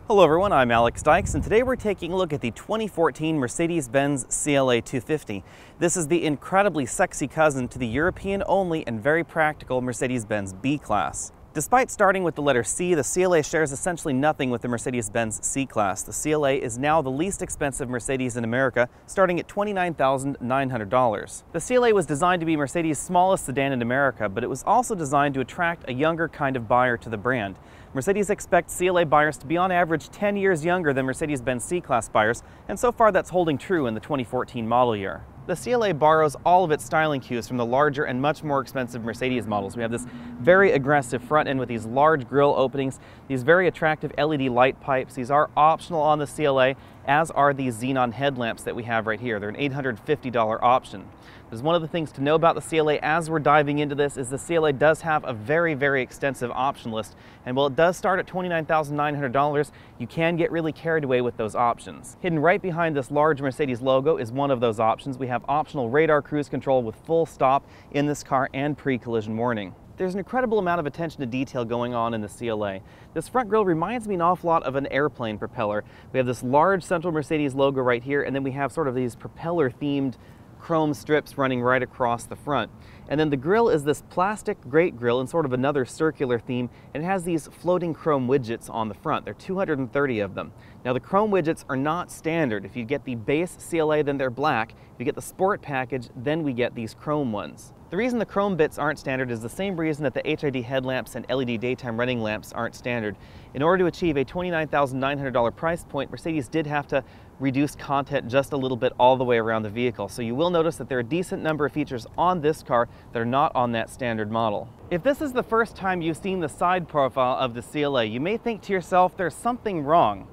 Hello everyone, I'm Alex Dykes, and today we're taking a look at the 2014 Mercedes-Benz CLA250. This is the incredibly sexy cousin to the European-only and very practical Mercedes-Benz B-Class. Despite starting with the letter C, the CLA shares essentially nothing with the Mercedes-Benz C-Class. The CLA is now the least expensive Mercedes in America, starting at $29,900. The CLA was designed to be Mercedes' smallest sedan in America, but it was also designed to attract a younger kind of buyer to the brand. Mercedes expects CLA buyers to be on average 10 years younger than Mercedes-Benz C-Class buyers, and so far that's holding true in the 2014 model year. The CLA borrows all of its styling cues from the larger and much more expensive Mercedes models. We have this very aggressive front end with these large grille openings, these very attractive LED light pipes. These are optional on the CLA, as are these xenon headlamps that we have right here. They're an $850 option. There's one of the things to know about the CLA as we're diving into this is the CLA does have a very extensive option list, and while it does start at $29,900, you can get really carried away with those options. Hidden right behind this large Mercedes logo is one of those options. We have optional radar cruise control with full stop in this car and pre-collision warning. There's an incredible amount of attention to detail going on in the CLA. This front grille reminds me an awful lot of an airplane propeller. We have this large central Mercedes logo right here, and then we have sort of these propeller-themed chrome strips running right across the front. And then the grille is this plastic grate grille in sort of another circular theme, and it has these floating chrome widgets on the front. There are 230 of them. Now the chrome widgets are not standard. If you get the base CLA, then they're black. If you get the sport package, then we get these chrome ones. The reason the chrome bits aren't standard is the same reason that the HID headlamps and LED daytime running lamps aren't standard. In order to achieve a $29,900 price point, Mercedes did have to reduce content just a little bit all the way around the vehicle. So you will notice that there are a decent number of features on this car that are not on that standard model. If this is the first time you've seen the side profile of the CLA, you may think to yourself there's something wrong.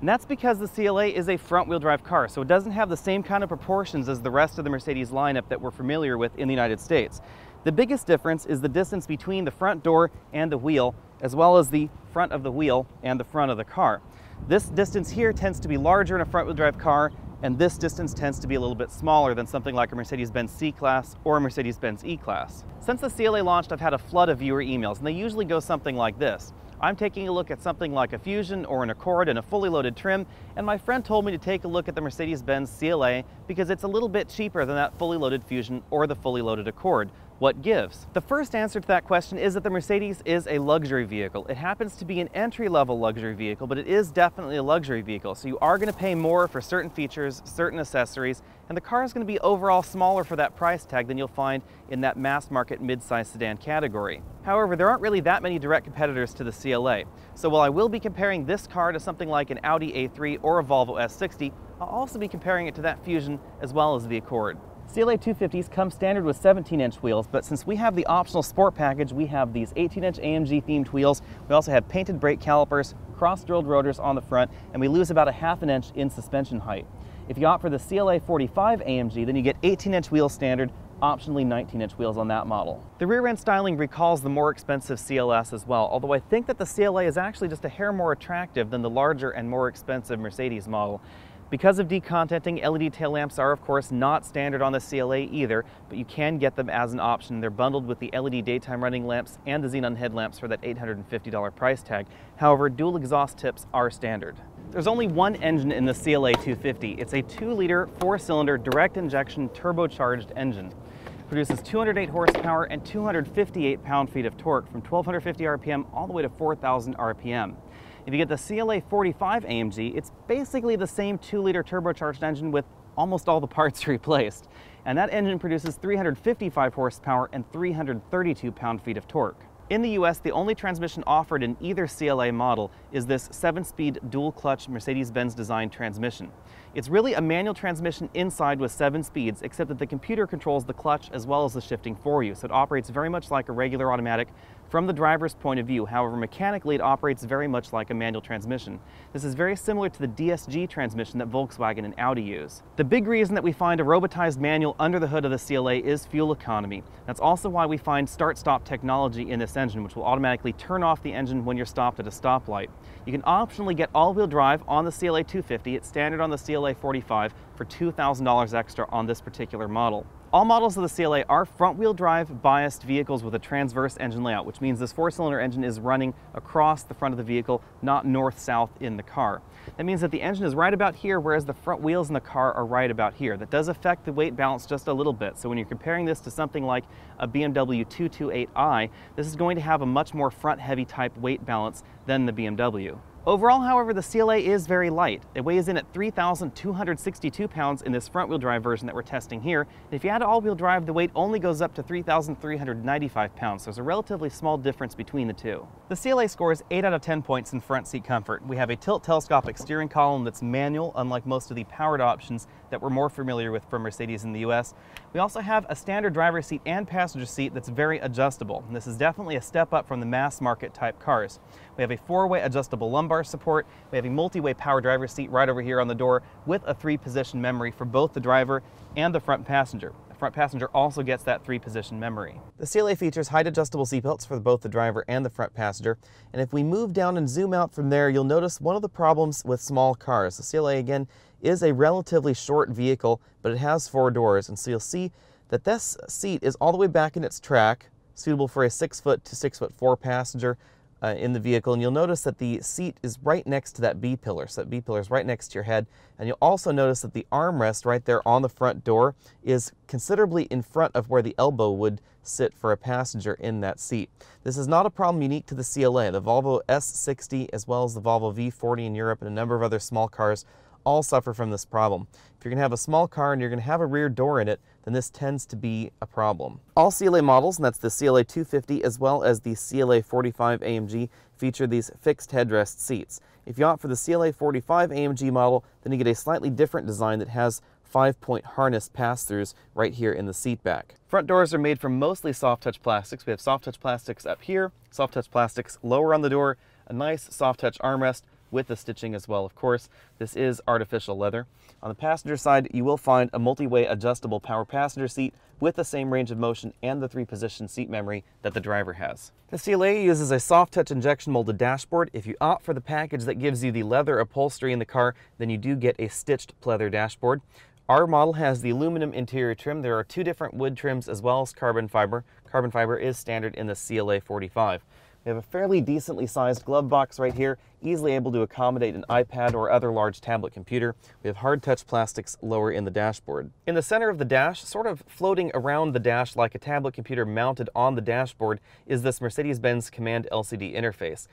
And that's because the CLA is a front-wheel drive car, so it doesn't have the same kind of proportions as the rest of the Mercedes lineup that we're familiar with in the United States. The biggest difference is the distance between the front door and the wheel, as well as the front of the wheel and the front of the car. This distance here tends to be larger in a front-wheel drive car, and this distance tends to be a little bit smaller than something like a Mercedes-Benz C-Class or a Mercedes-Benz E-Class. Since the CLA launched, I've had a flood of viewer emails, and they usually go something like this. I'm taking a look at something like a Fusion or an Accord in a fully loaded trim, and my friend told me to take a look at the Mercedes-Benz CLA because it's a little bit cheaper than that fully loaded Fusion or the fully loaded Accord. What gives? The first answer to that question is that the Mercedes is a luxury vehicle. It happens to be an entry-level luxury vehicle, but it is definitely a luxury vehicle. So you are going to pay more for certain features, certain accessories, and the car is going to be overall smaller for that price tag than you'll find in that mass market midsize sedan category. However, there aren't really that many direct competitors to the CLA. So while I will be comparing this car to something like an Audi A3 or a Volvo S60, I'll also be comparing it to that Fusion as well as the Accord. CLA 250s come standard with 17-inch wheels, but since we have the optional sport package, we have these 18-inch AMG themed wheels. We also have painted brake calipers, cross-drilled rotors on the front, and we lose about a half an inch in suspension height. If you opt for the CLA45 AMG, then you get 18-inch wheels standard, optionally 19-inch wheels on that model. The rear end styling recalls the more expensive CLS as well, although I think that the CLA is actually just a hair more attractive than the larger and more expensive Mercedes model. Because of decontenting, LED tail lamps are of course not standard on the CLA either, but you can get them as an option. They're bundled with the LED daytime running lamps and the xenon headlamps for that $850 price tag. However, dual exhaust tips are standard. There's only one engine in the CLA 250. It's a 2-liter, 4-cylinder, direct injection turbocharged engine. It produces 208 horsepower and 258 pound-feet of torque from 1250 RPM all the way to 4000 RPM. If you get the CLA45 AMG, it's basically the same 2-liter turbocharged engine with almost all the parts replaced. And that engine produces 355 horsepower and 332 pound-feet of torque. In the US, the only transmission offered in either CLA model is this 7-speed dual-clutch Mercedes-Benz designed transmission. It's really a manual transmission inside with 7 speeds, except that the computer controls the clutch as well as the shifting for you, so it operates very much like a regular automatic from the driver's point of view. However, mechanically it operates very much like a manual transmission. This is very similar to the DSG transmission that Volkswagen and Audi use. The big reason that we find a robotized manual under the hood of the CLA is fuel economy. That's also why we find start-stop technology in this engine, which will automatically turn off the engine when you're stopped at a stoplight. You can optionally get all-wheel drive on the CLA 250. It's standard on the CLA 45 for $2,000 extra on this particular model. All models of the CLA are front-wheel drive biased vehicles with a transverse engine layout, which means this four-cylinder engine is running across the front of the vehicle, not north-south in the car. That means that the engine is right about here, whereas the front wheels in the car are right about here. That does affect the weight balance just a little bit. So when you're comparing this to something like a BMW 228i, this is going to have a much more front-heavy type weight balance than the BMW. Overall, however, the CLA is very light. It weighs in at 3,262 pounds in this front-wheel drive version that we're testing here. And if you add all-wheel drive, the weight only goes up to 3,395 pounds. So there's a relatively small difference between the two. The CLA scores 8 out of 10 points in front seat comfort. We have a tilt telescopic steering column that's manual, unlike most of the powered options that we're more familiar with from Mercedes in the US. We also have a standard driver's seat and passenger seat that's very adjustable. And this is definitely a step up from the mass market type cars. We have a 4-way adjustable lumbar support. We have a multi-way power driver's seat right over here on the door with a 3-position memory for both the driver and the front passenger. The front passenger also gets that 3-position memory. The CLA features height adjustable seatbelts for both the driver and the front passenger. And if we move down and zoom out from there, you'll notice one of the problems with small cars. The CLA, again, is a relatively short vehicle, but it has 4 doors. And so you'll see that this seat is all the way back in its track, suitable for a 6-foot to 6'4" passenger in the vehicle. And you'll notice that the seat is right next to that B-pillar. So that B-pillar is right next to your head. And you'll also notice that the armrest right there on the front door is considerably in front of where the elbow would sit for a passenger in that seat. This is not a problem unique to the CLA. The Volvo S60 as well as the Volvo V40 in Europe and a number of other small cars all suffer from this problem. If you're going to have a small car and you're going to have a rear door in it, then this tends to be a problem. All CLA models, and that's the CLA250 as well as the CLA45 AMG, feature these fixed headrest seats. If you opt for the CLA45 AMG model, then you get a slightly different design that has 5-point harness pass-throughs right here in the seat back. Front doors are made from mostly soft-touch plastics. We have soft-touch plastics up here, soft-touch plastics lower on the door, a nice soft-touch armrest, with the stitching as well, of course. This is artificial leather. On the passenger side, you will find a multi-way adjustable power passenger seat with the same range of motion and the 3-position seat memory that the driver has. The CLA uses a soft-touch injection molded dashboard. If you opt for the package that gives you the leather upholstery in the car, then you do get a stitched pleather dashboard. Our model has the aluminum interior trim. There are 2 different wood trims as well as carbon fiber. Carbon fiber is standard in the CLA45. We have a fairly decently sized glove box right here, easily able to accommodate an iPad or other large tablet computer. We have hard touch plastics lower in the dashboard. In the center of the dash, sort of floating around the dash like a tablet computer mounted on the dashboard, is this Mercedes-Benz Command LCD interface.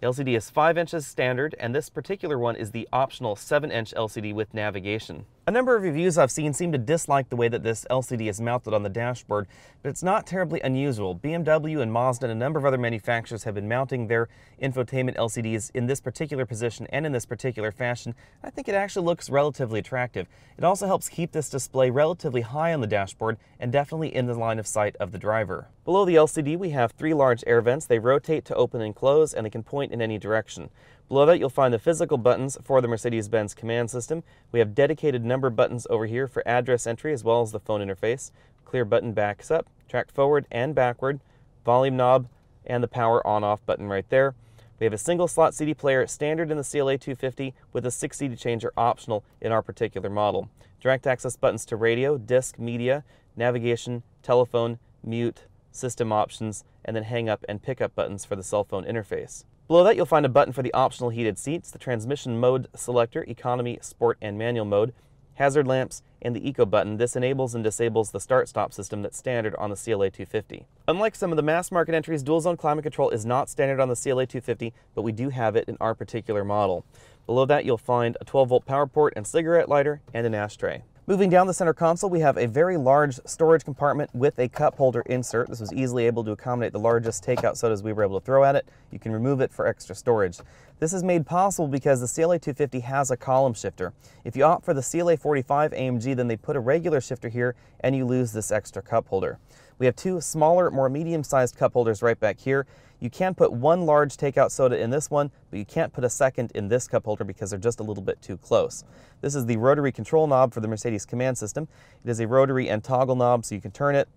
The LCD is 5 inches standard, and this particular one is the optional 7-inch LCD with navigation. A number of reviews I've seen seem to dislike the way that this LCD is mounted on the dashboard, but it's not terribly unusual. BMW and Mazda and a number of other manufacturers have been mounting their infotainment LCDs in this particular position and in this particular fashion. I think it actually looks relatively attractive. It also helps keep this display relatively high on the dashboard and definitely in the line of sight of the driver. Below the LCD, we have 3 large air vents. They rotate to open and close, and they can point in any direction. Below that, you'll find the physical buttons for the Mercedes-Benz command system. We have dedicated number buttons over here for address entry as well as the phone interface. Clear button backs up, track forward and backward, volume knob, and the power on-off button right there. We have a single slot CD player standard in the CLA250 with a 6 CD changer optional in our particular model. Direct access buttons to radio, disc, media, navigation, telephone, mute, system options, and then hang up and pick up buttons for the cell phone interface. Below that, you'll find a button for the optional heated seats, the transmission mode selector, economy, sport, and manual mode, hazard lamps, and the eco button. This enables and disables the start-stop system that's standard on the CLA250. Unlike some of the mass market entries, dual zone climate control is not standard on the CLA250, but we do have it in our particular model. Below that, you'll find a 12-volt power port and cigarette lighter and an ashtray. Moving down the center console, we have a very large storage compartment with a cup holder insert. This was easily able to accommodate the largest takeout sodas we were able to throw at it. You can remove it for extra storage. This is made possible because the CLA250 has a column shifter. If you opt for the CLA45 AMG, then they put a regular shifter here and you lose this extra cup holder. We have 2 smaller, more medium-sized cup holders right back here. You can put 1 large takeout soda in this one, but you can't put a second in this cup holder because they're just a little bit too close. This is the rotary control knob for the Mercedes command system. It is a rotary and toggle knob, so you can turn it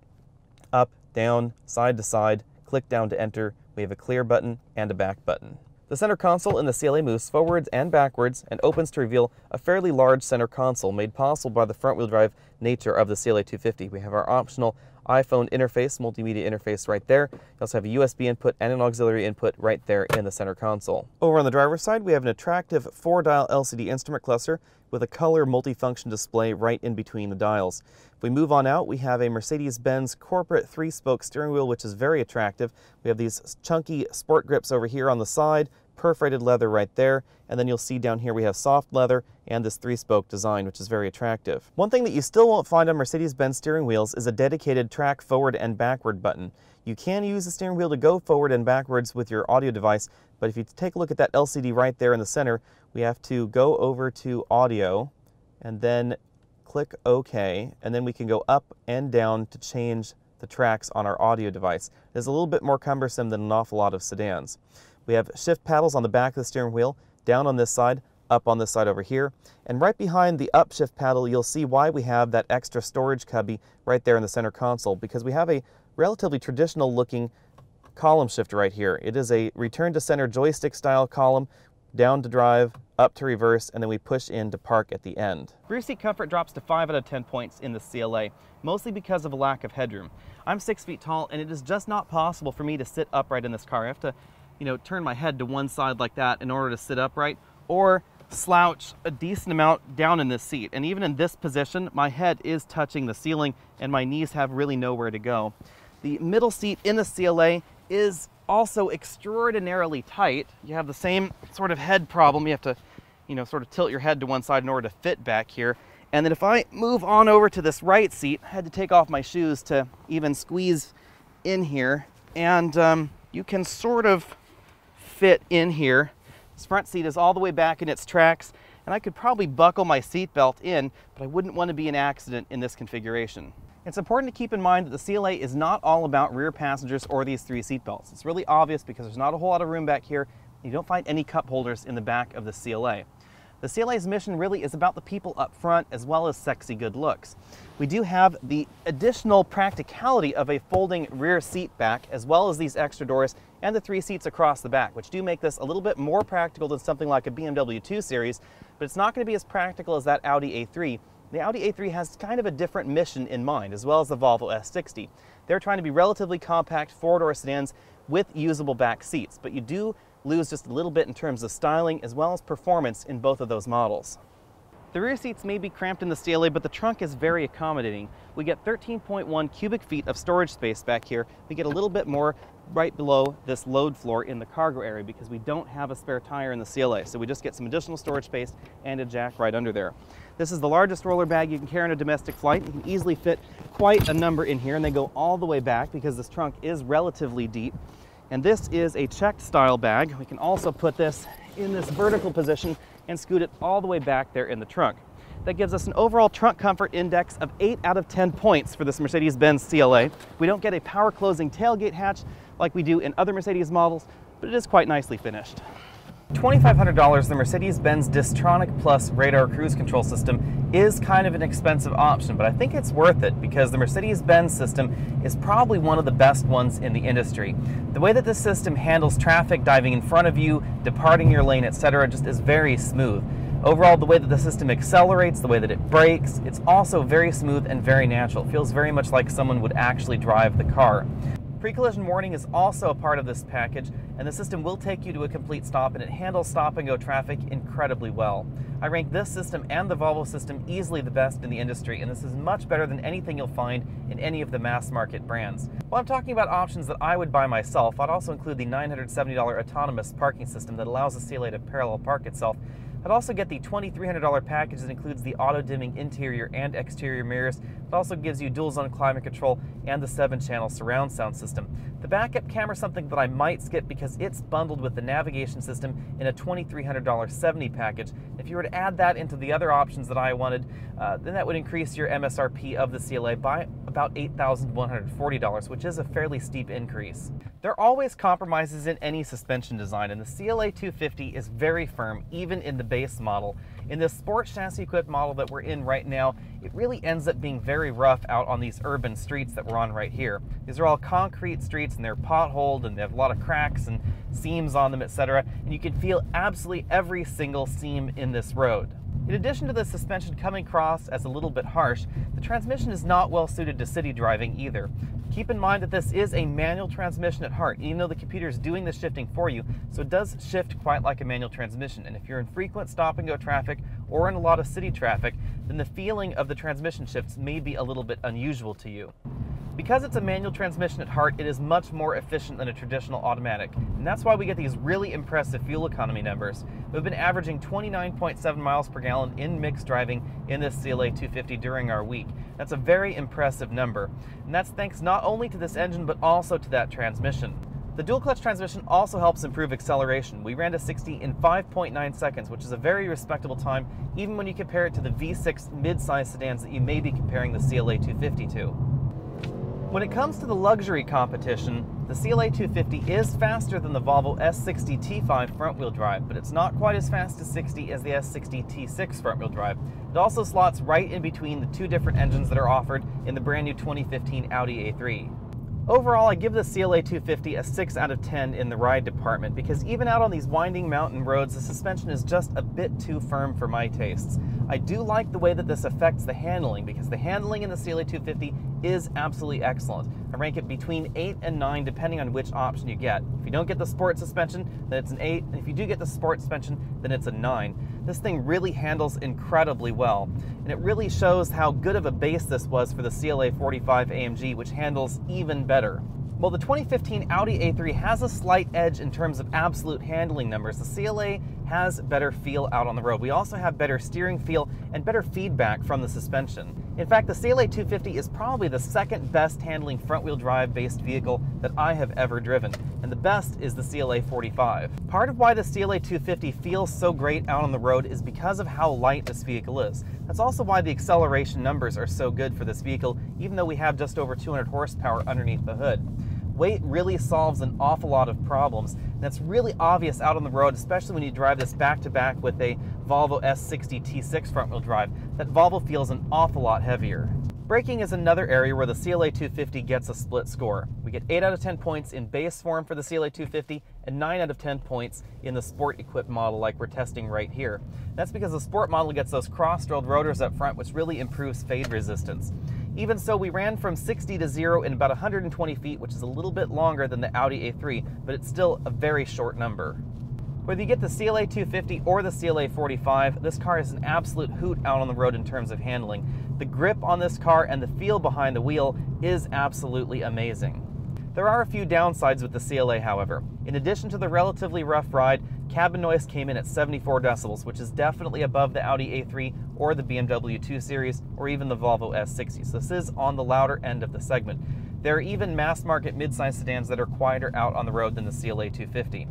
up, down, side to side, click down to enter. We have a clear button and a back button. The center console in the CLA moves forwards and backwards and opens to reveal a fairly large center console made possible by the front-wheel drive nature of the CLA250. We have our optional iPhone interface, multimedia interface right there. You also have a USB input and an auxiliary input right there in the center console. Over on the driver's side, we have an attractive 4-dial LCD instrument cluster with a color multifunction display right in between the dials. If we move on out, we have a Mercedes-Benz corporate 3-spoke steering wheel, which is very attractive. We have these chunky sport grips over here on the side, perforated leather right there, and then you'll see down here we have soft leather and this 3-spoke design, which is very attractive. One thing that you still won't find on Mercedes-Benz steering wheels is a dedicated track forward and backward button. You can use the steering wheel to go forward and backwards with your audio device, but if you take a look at that LCD right there in the center, we have to go over to audio and then click OK, and then we can go up and down to change the tracks on our audio device. It is a little bit more cumbersome than an awful lot of sedans. We have shift paddles on the back of the steering wheel, down on this side, up on this side over here, and right behind the up shift paddle you'll see why we have that extra storage cubby right there in the center console, because we have a relatively traditional looking column shifter right here. It is a return to center joystick style column, down to drive, up to reverse, and then we push in to park at the end. Rear seat comfort drops to 5 out of 10 points in the CLA, mostly because of a lack of headroom. I'm 6 feet tall and it is just not possible for me to sit upright in this car. I have to, turn my head to one side like that in order to sit upright, or slouch a decent amount down in this seat. And even in this position, my head is touching the ceiling and my knees have really nowhere to go. The middle seat in the CLA is also extraordinarily tight. You have the same sort of head problem. You have to, sort of tilt your head to one side in order to fit back here. And then if I move on over to this right seat, I had to take off my shoes to even squeeze in here. And you can sort of fit in here. This front seat is all the way back in its tracks, and I could probably buckle my seatbelt in, but I wouldn't want to be an accident in this configuration. It's important to keep in mind that the CLA is not all about rear passengers or these 3 seat belts. It's really obvious because there's not a whole lot of room back here. You don't find any cup holders in the back of the CLA. The CLA's mission really is about the people up front as well as sexy good looks. We do have the additional practicality of a folding rear seat back, as well as these extra doors and the 3 seats across the back, which do make this a little bit more practical than something like a BMW 2 Series, but it's not going to be as practical as that Audi A3. The Audi A3 has kind of a different mission in mind, as well as the Volvo S60. They're trying to be relatively compact 4-door sedans with usable back seats, but you do lose just a little bit in terms of styling as well as performance in both of those models. The rear seats may be cramped in the CLA, but the trunk is very accommodating. We get 13.1 cubic feet of storage space back here. We get a little bit more right below this load floor in the cargo area because we don't have a spare tire in the CLA, so we just get some additional storage space and a jack right under there. This is the largest roller bag you can carry on a domestic flight. You can easily fit quite a number in here, and they go all the way back because this trunk is relatively deep. And this is a checked style bag. We can also put this in this vertical position and scoot it all the way back there in the trunk. That gives us an overall trunk comfort index of 8 out of 10 points for this Mercedes-Benz CLA. We don't get a power closing tailgate hatch like we do in other Mercedes models, but it is quite nicely finished. $2,500, the Mercedes-Benz Distronic Plus radar cruise control system is kind of an expensive option, but I think it's worth it because the Mercedes-Benz system is probably one of the best ones in the industry. The way that this system handles traffic diving in front of you, departing your lane, etc., just is very smooth. Overall, the way that the system accelerates, the way that it brakes, it's also very smooth and very natural. It feels very much like someone would actually drive the car. Pre-collision warning is also a part of this package, and the system will take you to a complete stop, and it handles stop-and-go traffic incredibly well. I rank this system and the Volvo system easily the best in the industry, and this is much better than anything you'll find in any of the mass-market brands. While I'm talking about options that I would buy myself, I'd also include the $970 autonomous parking system that allows the CLA to parallel park itself. I'd also get the $2,300 package that includes the auto-dimming interior and exterior mirrors. It also gives you dual-zone climate control and the 7-channel surround sound system. The backup camera is something that I might skip because it's bundled with the navigation system in a $2,300 70 package. If you were to add that into the other options that I wanted, then that would increase your MSRP of the CLA by about $8,140, which is a fairly steep increase. There are always compromises in any suspension design, and the CLA250 is very firm, even in the base model. In this sport chassis equipped model that we're in right now, it really ends up being very rough out on these urban streets that we're on right here. These are all concrete streets, and they're potholed, and they have a lot of cracks and seams on them, etc. And you can feel absolutely every single seam in this road. In addition to the suspension coming across as a little bit harsh, the transmission is not well suited to city driving either. Keep in mind that this is a manual transmission at heart, even though the computer is doing the shifting for you, so it does shift quite like a manual transmission. And if you're in frequent stop-and-go traffic or in a lot of city traffic, then the feeling of the transmission shifts may be a little bit unusual to you. Because it's a manual transmission at heart, it is much more efficient than a traditional automatic, and that's why we get these really impressive fuel economy numbers. We've been averaging 29.7 miles per gallon in mixed driving in this CLA250 during our week. That's a very impressive number, and that's thanks not only to this engine, but also to that transmission. The dual clutch transmission also helps improve acceleration. We ran to 60 in 5.9 seconds, which is a very respectable time, even when you compare it to the V6 mid-size sedans that you may be comparing the CLA250 to. When it comes to the luxury competition, the CLA250 is faster than the Volvo S60 T5 front-wheel drive, but it's not quite as fast to 60 as the S60 T6 front-wheel drive. It also slots right in between the two different engines that are offered in the brand new 2015 Audi A3. Overall, I give the CLA250 a 6 out of 10 in the ride department, because even out on these winding mountain roads, the suspension is just a bit too firm for my tastes. I do like the way that this affects the handling, because the handling in the CLA250 is absolutely excellent. I rank it between 8 and 9 depending on which option you get. If you don't get the sport suspension, then it's an 8, and if you do get the sport suspension, then it's a 9. This thing really handles incredibly well, and it really shows how good of a base this was for the CLA45 AMG, which handles even better. While the 2015 Audi A3 has a slight edge in terms of absolute handling numbers, the CLA has better feel out on the road. We also have better steering feel and better feedback from the suspension. In fact, the CLA250 is probably the second best handling front-wheel drive based vehicle that I have ever driven, and the best is the CLA45. Part of why the CLA250 feels so great out on the road is because of how light this vehicle is. That's also why the acceleration numbers are so good for this vehicle, even though we have just over 200 horsepower underneath the hood. Weight really solves an awful lot of problems, and that's really obvious out on the road, especially when you drive this back-to-back with a Volvo S60 T6 front-wheel drive. That Volvo feels an awful lot heavier. Braking is another area where the CLA250 gets a split score. We get 8 out of 10 points in base form for the CLA250 and 9 out of 10 points in the sport-equipped model like we're testing right here. That's because the sport model gets those cross-drilled rotors up front, which really improves fade resistance. Even so, we ran from 60 to 0 in about 120 feet, which is a little bit longer than the Audi A3, but it's still a very short number. Whether you get the CLA250 or the CLA45, this car is an absolute hoot out on the road in terms of handling. The grip on this car and the feel behind the wheel is absolutely amazing. There are a few downsides with the CLA, however. In addition to the relatively rough ride, cabin noise came in at 74 decibels, which is definitely above the Audi A3 or the BMW 2 Series or even the Volvo S60. So this is on the louder end of the segment. There are even mass-market mid-size sedans that are quieter out on the road than the CLA250.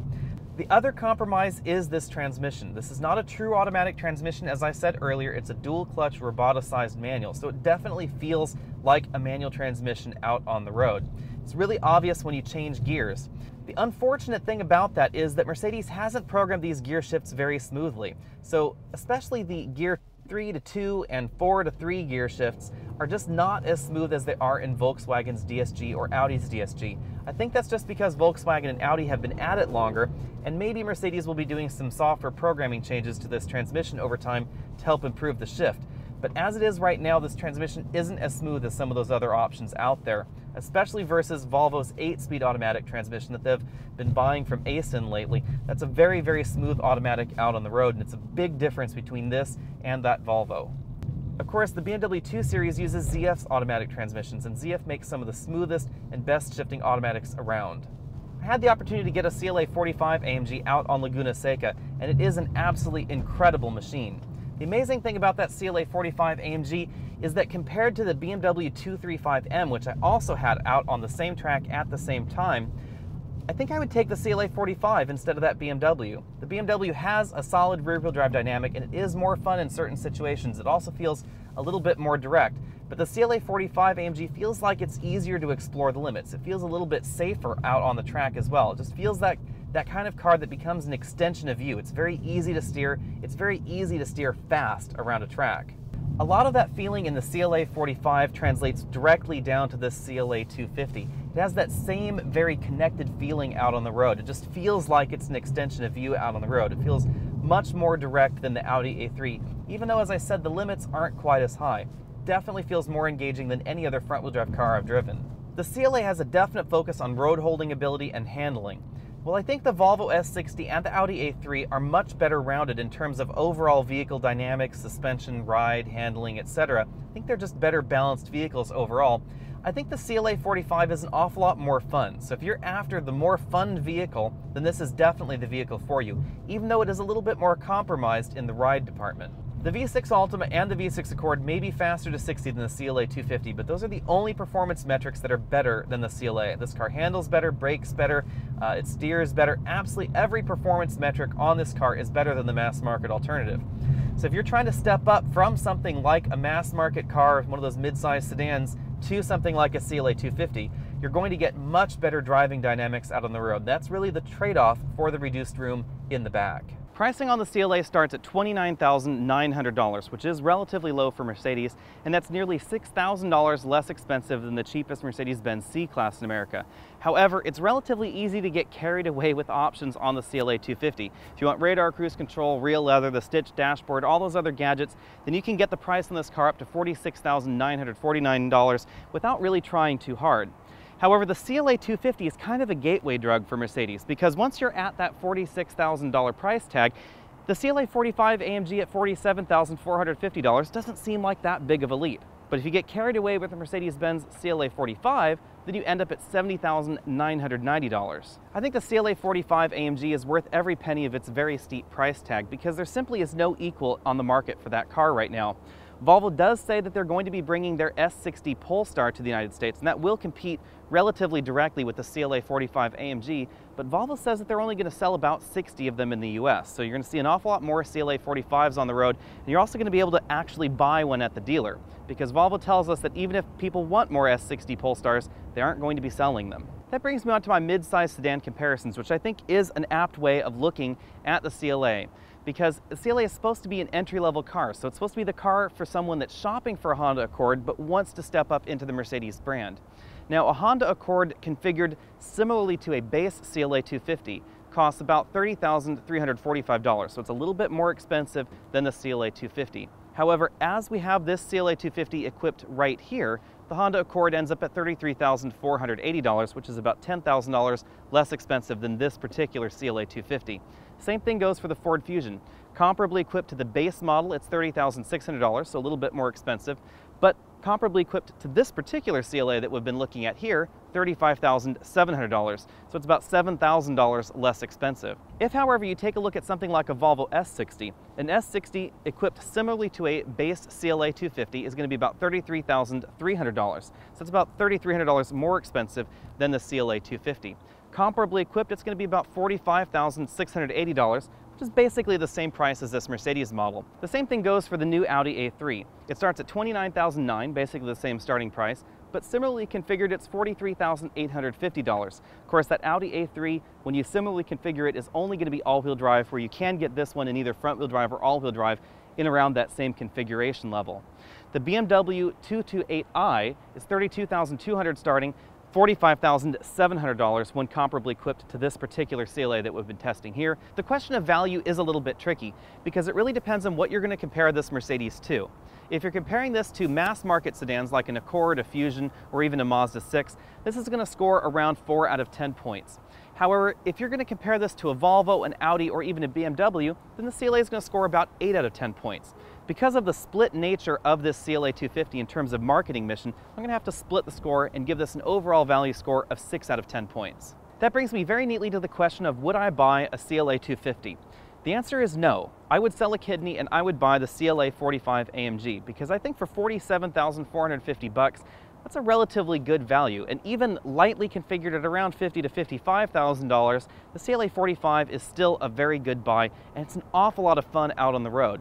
The other compromise is this transmission. This is not a true automatic transmission. As I said earlier, it's a dual-clutch roboticized manual, so it definitely feels like a manual transmission out on the road. It's really obvious when you change gears. The unfortunate thing about that is that Mercedes hasn't programmed these gear shifts very smoothly. So especially the gear 3 to 2 and 4 to 3 gear shifts are just not as smooth as they are in Volkswagen's DSG or Audi's DSG. I think that's just because Volkswagen and Audi have been at it longer, and maybe Mercedes will be doing some software programming changes to this transmission over time to help improve the shift. But as it is right now, this transmission isn't as smooth as some of those other options out there, especially versus Volvo's 8-speed automatic transmission that they've been buying from Aisin lately. That's a very, very smooth automatic out on the road, and it's a big difference between this and that Volvo. Of course, the BMW 2 Series uses ZF's automatic transmissions, and ZF makes some of the smoothest and best shifting automatics around. I had the opportunity to get a CLA45 AMG out on Laguna Seca, and it is an absolutely incredible machine. The amazing thing about that CLA45 AMG is that compared to the BMW 235M, which I also had out on the same track at the same time, I think I would take the CLA45 instead of that BMW. The BMW has a solid rear-wheel drive dynamic and it is more fun in certain situations. It also feels a little bit more direct. But the CLA45 AMG feels like it's easier to explore the limits. It feels a little bit safer out on the track as well. It just feels that kind of car that becomes an extension of you. It's very easy to steer. It's very easy to steer fast around a track. A lot of that feeling in the CLA45 translates directly down to this CLA250. It has that same very connected feeling out on the road. It just feels like it's an extension of you out on the road. It feels much more direct than the Audi A3, even though, as I said, the limits aren't quite as high. Definitely feels more engaging than any other front-wheel drive car I've driven. The CLA has a definite focus on road holding ability and handling. Well, I think the Volvo S60 and the Audi A3 are much better rounded in terms of overall vehicle dynamics, suspension, ride, handling, etc. I think they're just better balanced vehicles overall. I think the CLA45 is an awful lot more fun. So if you're after the more fun vehicle, then this is definitely the vehicle for you, even though it is a little bit more compromised in the ride department. The V6 Ultima and the V6 Accord may be faster to 60 than the CLA250, but those are the only performance metrics that are better than the CLA. This car handles better, brakes better, it steers better. Absolutely every performance metric on this car is better than the mass market alternative. So if you're trying to step up from something like a mass market car, one of those mid-size sedans, to something like a CLA250, you're going to get much better driving dynamics out on the road. That's really the trade-off for the reduced room in the back. Pricing on the CLA starts at $29,900, which is relatively low for Mercedes, and that's nearly $6,000 less expensive than the cheapest Mercedes-Benz C-Class in America. However, it's relatively easy to get carried away with options on the CLA250. If you want radar, cruise control, real leather, the stitched dashboard, all those other gadgets, then you can get the price on this car up to $46,949 without really trying too hard. However, the CLA250 is kind of a gateway drug for Mercedes because once you're at that $46,000 price tag, the CLA45 AMG at $47,450 doesn't seem like that big of a leap. But if you get carried away with the Mercedes-Benz CLA45, then you end up at $70,990. I think the CLA45 AMG is worth every penny of its very steep price tag because there simply is no equal on the market for that car right now. Volvo does say that they're going to be bringing their S60 Polestar to the United States, and that will compete relatively directly with the CLA45 AMG, but Volvo says that they're only going to sell about 60 of them in the US. So you're going to see an awful lot more CLA45s on the road, and you're also going to be able to actually buy one at the dealer, because Volvo tells us that even if people want more S60 Polestars, they aren't going to be selling them. That brings me on to my mid-size sedan comparisons, which I think is an apt way of looking at the CLA. Because the CLA is supposed to be an entry-level car, so it's supposed to be the car for someone that's shopping for a Honda Accord but wants to step up into the Mercedes brand. Now, a Honda Accord configured similarly to a base CLA250 costs about $30,345, so it's a little bit more expensive than the CLA250. However, as we have this CLA250 equipped right here, the Honda Accord ends up at $33,480, which is about $10,000 less expensive than this particular CLA250. Same thing goes for the Ford Fusion. Comparably equipped to the base model, it's $30,600, so a little bit more expensive, but comparably equipped to this particular CLA that we've been looking at here, $35,700, so it's about $7,000 less expensive. If, however, you take a look at something like a Volvo S60, an S60 equipped similarly to a base CLA250 is going to be about $33,300, so it's about $3,300 more expensive than the CLA250. Comparably equipped, it's going to be about $45,680, which is basically the same price as this Mercedes model. The same thing goes for the new Audi A3. It starts at $29,900, basically the same starting price, but similarly configured, it's $43,850. Of course, that Audi A3, when you similarly configure it, is only going to be all-wheel drive, where you can get this one in either front-wheel drive or all-wheel drive in around that same configuration level. The BMW 228i is $32,200 starting, $45,700 when comparably equipped to this particular CLA that we've been testing here. The question of value is a little bit tricky because it really depends on what you're going to compare this Mercedes to. If you're comparing this to mass market sedans like an Accord, a Fusion, or even a Mazda 6, this is going to score around 4 out of 10 points. However, if you're going to compare this to a Volvo, an Audi, or even a BMW, then the CLA is going to score about 8 out of 10 points. Because of the split nature of this CLA250 in terms of marketing mission, I'm going to have to split the score and give this an overall value score of 6 out of 10 points. That brings me very neatly to the question of would I buy a CLA250? The answer is no. I would sell a kidney and I would buy the CLA45 AMG because I think for $47,450, That's a relatively good value, and even lightly configured at around $50,000 to $55,000, the CLA45 is still a very good buy, and it's an awful lot of fun out on the road.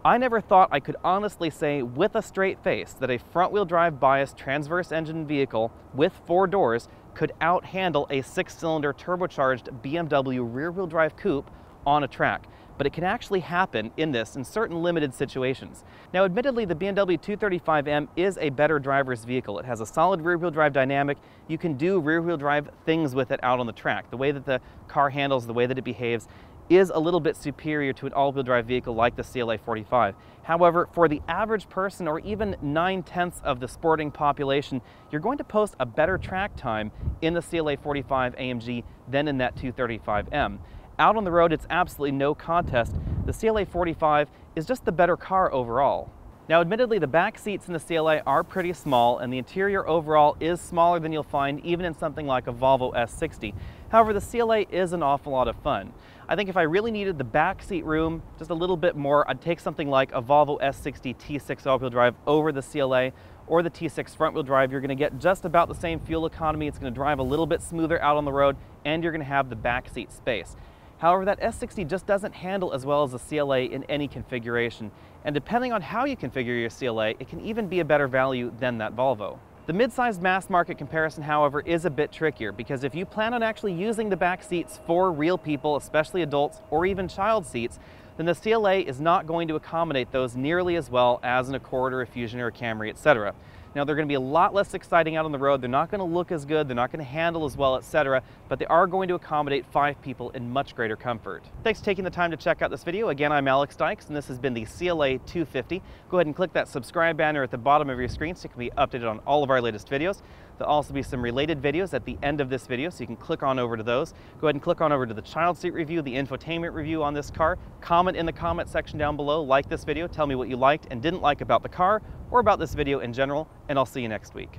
I never thought I could honestly say with a straight face that a front-wheel drive biased transverse engine vehicle with 4 doors could out-handle a 6-cylinder turbocharged BMW rear-wheel drive coupe on a track. But it can actually happen in certain limited situations. Now, admittedly, the BMW 235M is a better driver's vehicle. It has a solid rear-wheel drive dynamic. You can do rear-wheel drive things with it out on the track. The way that the car handles, the way that it behaves, is a little bit superior to an all-wheel drive vehicle like the CLA45. However, for the average person, or even 9/10 of the sporting population, you're going to post a better track time in the CLA45 AMG than in that 235M. Out on the road, it's absolutely no contest. The CLA45 is just the better car overall. Now, admittedly, the back seats in the CLA are pretty small, and the interior overall is smaller than you'll find even in something like a Volvo S60. However, the CLA is an awful lot of fun. I think if I really needed the back seat room just a little bit more, I'd take something like a Volvo S60 T6 all-wheel drive over the CLA, or the T6 front-wheel drive. You're going to get just about the same fuel economy. It's going to drive a little bit smoother out on the road, and you're going to have the back seat space. However, that S60 just doesn't handle as well as the CLA in any configuration, and depending on how you configure your CLA, it can even be a better value than that Volvo. The mid-sized mass market comparison, however, is a bit trickier, because if you plan on actually using the back seats for real people, especially adults or even child seats, then the CLA is not going to accommodate those nearly as well as an Accord or a Fusion or a Camry, etc. Now, they're going to be a lot less exciting out on the road. They're not going to look as good. They're not going to handle as well, etc. But they are going to accommodate 5 people in much greater comfort. Thanks for taking the time to check out this video. Again, I'm Alex Dykes, and this has been the CLA250. Go ahead and click that subscribe banner at the bottom of your screen so you can be updated on all of our latest videos. There'll also be some related videos at the end of this video, so you can click on over to those. Go ahead and click on over to the child seat review, the infotainment review on this car. Comment in the comment section down below, like this video, tell me what you liked and didn't like about the car or about this video in general, and I'll see you next week.